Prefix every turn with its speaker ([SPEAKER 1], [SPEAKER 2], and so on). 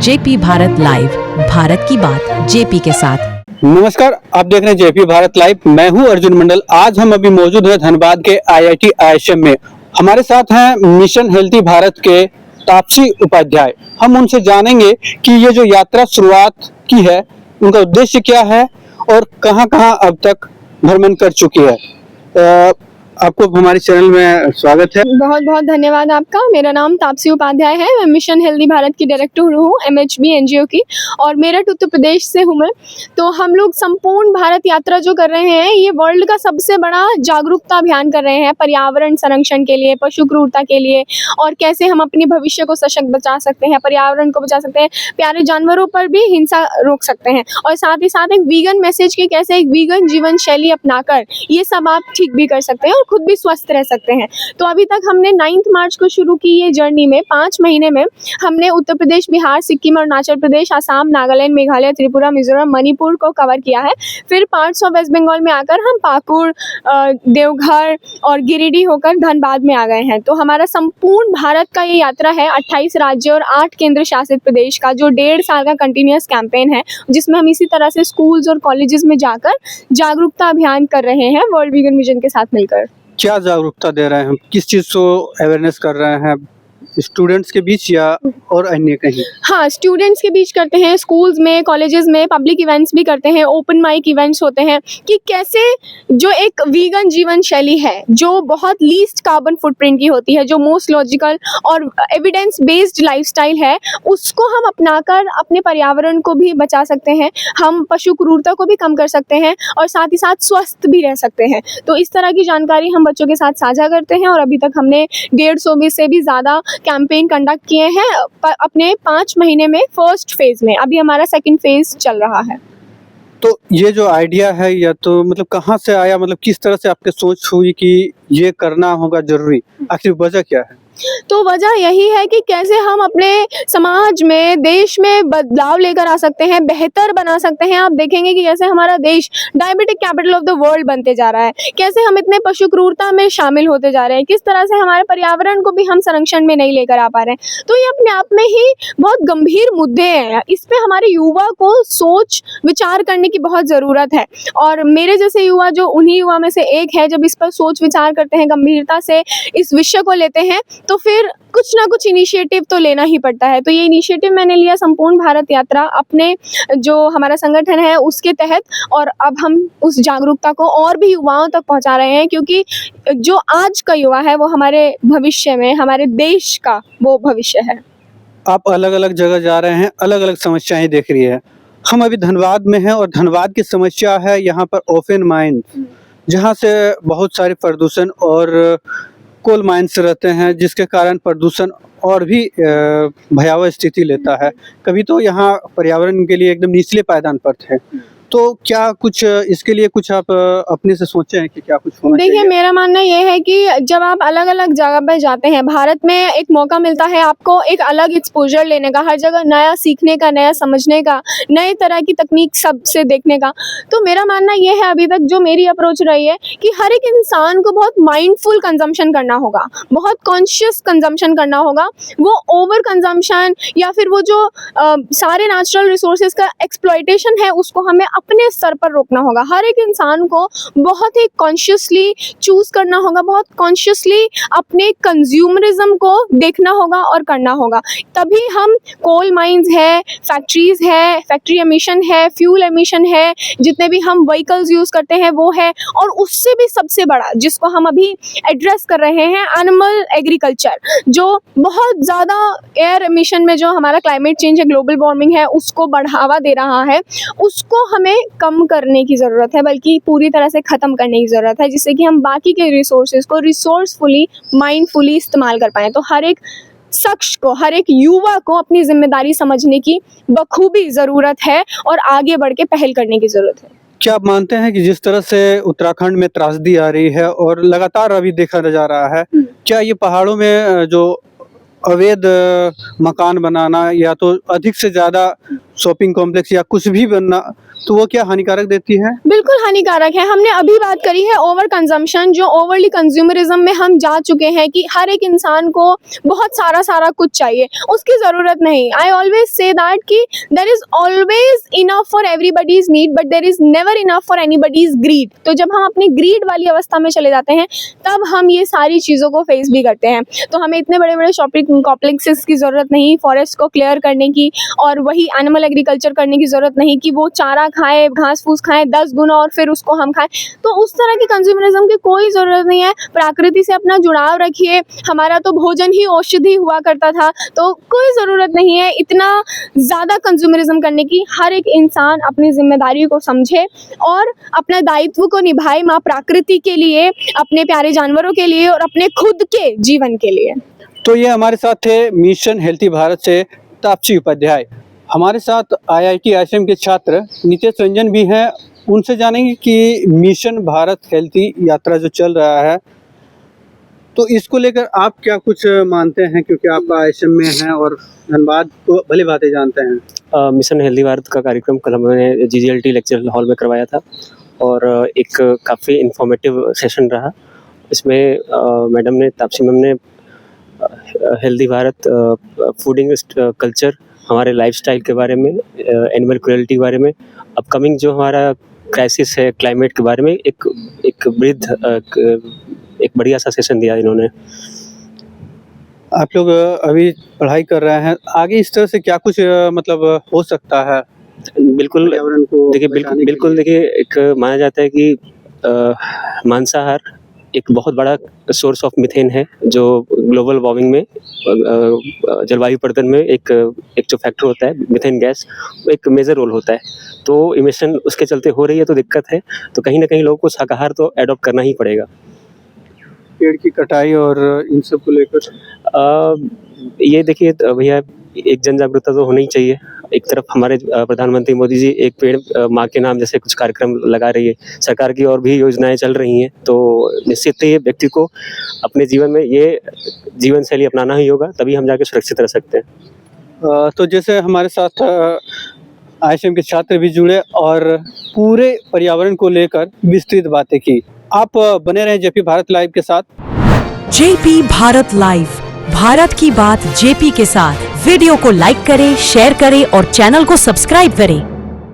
[SPEAKER 1] JP Bharat live, Bharat की बात JP के साथ।
[SPEAKER 2] नमस्कार, आप देख रहे हैं जेपी भारत लाइव। मैं हूं अर्जुन मंडल। आज हम अभी मौजूद हैं धनबाद के आईआईटी ISM में। हमारे साथ हैं मिशन हेल्थी भारत के तापसी उपाध्याय। हम उनसे जानेंगे कि ये जो यात्रा शुरुआत की है उनका उद्देश्य क्या है और कहां-कहां अब तक भ्रमण कर चुकी है। आपको हमारे चैनल में स्वागत है।
[SPEAKER 3] बहुत बहुत धन्यवाद आपका। मेरा नाम तापसी उपाध्याय है। मैं मिशन हेल्दी भारत की डायरेक्टर हूँ MHB NGO की, और मेरठ उत्तर प्रदेश से हूँ मैं। तो हम लोग संपूर्ण भारत यात्रा जो कर रहे हैं, ये वर्ल्ड का सबसे बड़ा जागरूकता अभियान कर रहे हैं पर्यावरण संरक्षण के लिए, पशु क्रूरता के लिए, और कैसे हम अपने भविष्य को सशक्त बचा सकते हैं, पर्यावरण को बचा सकते हैं, प्यारे जानवरों पर भी हिंसा रोक सकते हैं, और साथ ही साथ एक वीगन मैसेज के कैसे एक वीगन जीवन शैली अपनाकर ये सब आप ठीक भी कर सकते हैं और खुद भी स्वस्थ रह सकते हैं। तो अभी तक हमने 9 मार्च को शुरू की ये जर्नी में 5 महीने में हमने उत्तर प्रदेश, बिहार, सिक्किम, अरुणाचल प्रदेश, आसाम, नागालैंड, मेघालय, त्रिपुरा, मिजोरम, मणिपुर को कवर किया है। फिर पार्ट्स ऑफ वेस्ट बंगाल में आकर हम पाकुड़, देवघर और गिरिडीह होकर धनबाद में आ गए हैं। तो हमारा संपूर्ण भारत का ये यात्रा है 28 राज्य और 8 केंद्र शासित प्रदेश का, जो 1.5 साल का कंटिन्यूअस कैंपेन है, जिसमें हम इसी तरह से स्कूल्स और कॉलेजेस में जाकर जागरूकता अभियान कर रहे हैं वर्ल्ड वीगन मिशन के साथ मिलकर।
[SPEAKER 2] क्या जागरूकता दे रहे हैं हम, किस चीज को अवेयरनेस कर रहे हैं, स्टूडेंट्स के बीच या और अन्य कहीं?
[SPEAKER 3] हाँ, स्टूडेंट्स के बीच करते हैं, स्कूल्स में, कॉलेजेस में, पब्लिक इवेंट्स भी करते हैं, ओपन माइक इवेंट्स होते हैं कि कैसे जो एक वीगन जीवन शैली है, जो बहुत लीस्ट कार्बन फुटप्रिंट की होती है, जो मोस्ट लॉजिकल और एविडेंस बेस्ड लाइफस्टाइल है, उसको हम अपनाकर अपने पर्यावरण को भी बचा सकते हैं, हम पशु क्रूरता को भी कम कर सकते हैं और साथ ही साथ स्वस्थ भी रह सकते हैं। तो इस तरह की जानकारी हम बच्चों के साथ साझा करते हैं, और अभी तक हमने 150 से भी ज़्यादा कैंपेन कंडक्ट किए हैं अपने 5 महीने में फर्स्ट फेज में। अभी हमारा सेकंड फेज चल रहा है।
[SPEAKER 2] तो ये जो आइडिया है, या तो मतलब कहाँ से आया, मतलब किस तरह से आपके सोच हुई कि ये करना होगा जरूरी, आखिर वजह क्या है?
[SPEAKER 3] तो वजह यही है कि कैसे हम अपने समाज में, देश में बदलाव लेकर आ सकते हैं, बेहतर बना सकते हैं। आप देखेंगे कि कैसे हमारा देश diabetic capital of the world बनते जा रहा है, कैसे हम इतने पशु क्रूरता में शामिल होते जा रहे हैं, किस तरह से हमारे पर्यावरण को भी हम संरक्षण में नहीं लेकर आ पा रहे हैं। तो ये अपने आप में ही बहुत गंभीर मुद्दे हैं। इस पे हमारे युवा को सोच विचार करने की बहुत ज़रूरत है, और मेरे जैसे युवा जो उन्हीं युवा में से एक है, जब इस पर सोच विचार करते हैं, गंभीरता से इस विषय को लेते हैं, तो फिर कुछ ना कुछ इनिशिएटिव तो लेना ही पड़ता है। तो ये इनिशिएटिव मैंने लिया संपूर्ण भारत यात्रा अपने जो हमारा संगठन है उसके तहत, और अब हम उस जागरूकता को और भी युवाओं तक पहुंचा रहे हैं, क्योंकि जो आज का युवा है वो हमारे भविष्य में, हमारे देश का वो भविष्य है।
[SPEAKER 2] आप अलग अलग जगह जा रहे हैं, अलग अलग समस्याएं देख रही है। हम अभी धनबाद में हैं और धनबाद की समस्या है यहाँ पर ओपन माइन, जहाँ से बहुत सारे प्रदूषण और कोल माइंस रहते हैं, जिसके कारण प्रदूषण और भी भयावह स्थिति लेता है। कभी तो यहाँ पर्यावरण के लिए एकदम निचले पायदान पर थे। तो क्या कुछ इसके लिए कुछ आप अपने से सोचे हैं कि क्या कुछ होना चाहिए?
[SPEAKER 3] देखिए, मेरा मानना ये है कि जब आप अलग अलग जगह पर जाते हैं, भारत में एक मौका मिलता है आपको एक अलग एक्सपोजर लेने का, हर जगह नया सीखने का, नया समझने का, नए तरह की तकनीक सबसे देखने का। तो मेरा मानना ये है, अभी तक जो मेरी अप्रोच रही है, कि हर एक इंसान को बहुत माइंडफुल कंजम्पशन करना होगा, बहुत कॉन्शियस कंजम्पशन करना होगा। वो ओवर कंजम्पशन या फिर वो जो सारे नेचुरल रिसोर्सेज का एक्सप्लॉयटेशन है, उसको हमें अपने स्तर पर रोकना होगा। हर एक इंसान को बहुत ही कॉन्शियसली चूज करना होगा, बहुत कॉन्शियसली अपने कंज्यूमरिज्म को देखना होगा और करना होगा। तभी हम कोल माइंस है, फैक्ट्रीज है, फैक्ट्री एमिशन है, फ्यूल एमिशन है, जितने भी हम व्हीकल्स यूज करते हैं वो है, और उससे भी सबसे बड़ा जिसको हम अभी एड्रेस कर रहे हैं, एनिमल एग्रीकल्चर, जो बहुत ज़्यादा एयर एमिशन में जो हमारा क्लाइमेट चेंज है, ग्लोबल वार्मिंग है, उसको बढ़ावा दे रहा है। उसको हमें कम करने की ज़रूरत है, बल्कि पूरी तरह से ख़त्म करने की ज़रूरत है, जिससे कि हम बाकी के रिसोर्सेज को रिसोर्सफुली, माइंडफुली इस्तेमाल कर पाएँ। तो हर एक शख्स को, हर एक युवा को अपनी जिम्मेदारी समझने की बखूबी ज़रूरत है और आगे बढ़ के पहल करने की ज़रूरत है।
[SPEAKER 2] क्या आप मानते हैं कि जिस तरह से उत्तराखंड में त्रासदी आ रही है और लगातार अभी देखा जा रहा है, क्या ये पहाड़ों में जो अवैध मकान बनाना या तो अधिक से ज़्यादा शॉपिंग कॉम्प्लेक्स या कुछ भी बनना, तो वो क्या हानिकारक देती है?
[SPEAKER 3] बिल्कुल हानिकारक है। हमने अभी बात करी है ओवर कंजम्पशन, जो ओवरली कंज्यूमरिज्म में हम जा चुके हैं कि हर एक इंसान को बहुत सारा कुछ चाहिए, उसकी ज़रूरत नहीं। आई ऑलवेज से दैट कि there is always enough for everybody's need but there is never enough for anybody's greed. तो जब हम अपनी ग्रीड वाली अवस्था में चले जाते हैं तब हम ये सारी चीज़ों को फेस भी करते हैं। तो हमें इतने बड़े बड़े शॉपिंग कॉम्प्लेक्सेस की ज़रूरत नहीं, फॉरेस्ट को क्लियर करने की और वही एनिमल एग्रीकल्चर करने की ज़रूरत नहीं कि वो चारा खाए, घास फूस खाएं 10 गुना और फिर उसको हम खाएं। तो उस तरह की कंज्यूमरिज्म की कोई ज़रूरत नहीं है। प्रकृति से अपना जुड़ाव रखिए। हमारा तो भोजन ही औषधि हुआ करता था, तो कोई ज़रूरत नहीं है इतना ज़्यादा कंज्यूमरिज्म करने की। हर एक इंसान अपनी जिम्मेदारी को समझे और अपने दायित्व को निभाए माँ प्रकृति के लिए, अपने प्यारे जानवरों के लिए और अपने खुद के जीवन के लिए।
[SPEAKER 2] तो ये हमारे साथ थे मिशन हेल्थी भारत से तापसी उपाध्याय। हमारे साथ IIT ISM के छात्र नितेश रंजन भी हैं। उनसे जानेंगे कि मिशन भारत हेल्थी यात्रा जो चल रहा है, तो इसको लेकर आप क्या कुछ मानते हैं, क्योंकि आप ISM में हैं और धनबाद को भली भांति जानते हैं।
[SPEAKER 4] मिशन हेल्दी भारत का कार्यक्रम कल हमने GGLT लेक्चर हॉल में करवाया था और एक काफ़ी इंफॉर्मेटिव सेशन रहा। इसमें मैडम ने, तापसी मैम ने हेल्दी भारत, फूडिंग कल्चर, हमारे लाइफस्टाइल के बारे में, एनिमल क्रुएल्टी के बारे में, अपकमिंग जो हमारा क्राइसिस है क्लाइमेट के बारे में एक बढ़िया सा सेशन दिया इन्होंने।
[SPEAKER 2] आप लोग अभी पढ़ाई कर रहे हैं, आगे इस तरह से क्या कुछ मतलब हो सकता है?
[SPEAKER 4] बिल्कुल
[SPEAKER 2] पर्यावरण को
[SPEAKER 4] देखिए,
[SPEAKER 2] बचाने के
[SPEAKER 4] बिल्कुल
[SPEAKER 2] लिए?
[SPEAKER 4] देखिए, एक माना जाता है कि मांसाहार एक बहुत बड़ा सोर्स ऑफ मीथेन है, जो ग्लोबल वार्मिंग में, जलवायु परिवर्तन में एक जो फैक्टर होता है मीथेन गैस, एक मेजर रोल होता है। तो इमिशन उसके चलते हो रही है तो दिक्कत है। तो कहीं ना कहीं लोगों को शाकाहार तो एडॉप्ट करना ही पड़ेगा।
[SPEAKER 2] पेड़ की कटाई और इन सब को लेकर
[SPEAKER 4] ये देखिए भैया, एक जन जागरूकता तो होनी ही चाहिए। एक तरफ हमारे प्रधानमंत्री मोदी जी एक पेड़ माँ के नाम जैसे कुछ कार्यक्रम लगा रही है, सरकार की और भी योजनाएं चल रही हैं, तो निश्चित ही व्यक्ति को अपने जीवन में ये जीवन शैली अपनाना ही होगा, तभी हम जाके सुरक्षित रह सकते हैं।
[SPEAKER 2] तो जैसे हमारे साथ ISM के छात्र भी जुड़े और पूरे पर्यावरण को लेकर विस्तृत बातें की। आप बने रहें JP भारत लाइव के साथ।
[SPEAKER 1] JP भारत लाइव, भारत की बात JP के साथ। वीडियो को लाइक करें, शेयर करें और चैनल को सब्सक्राइब करें।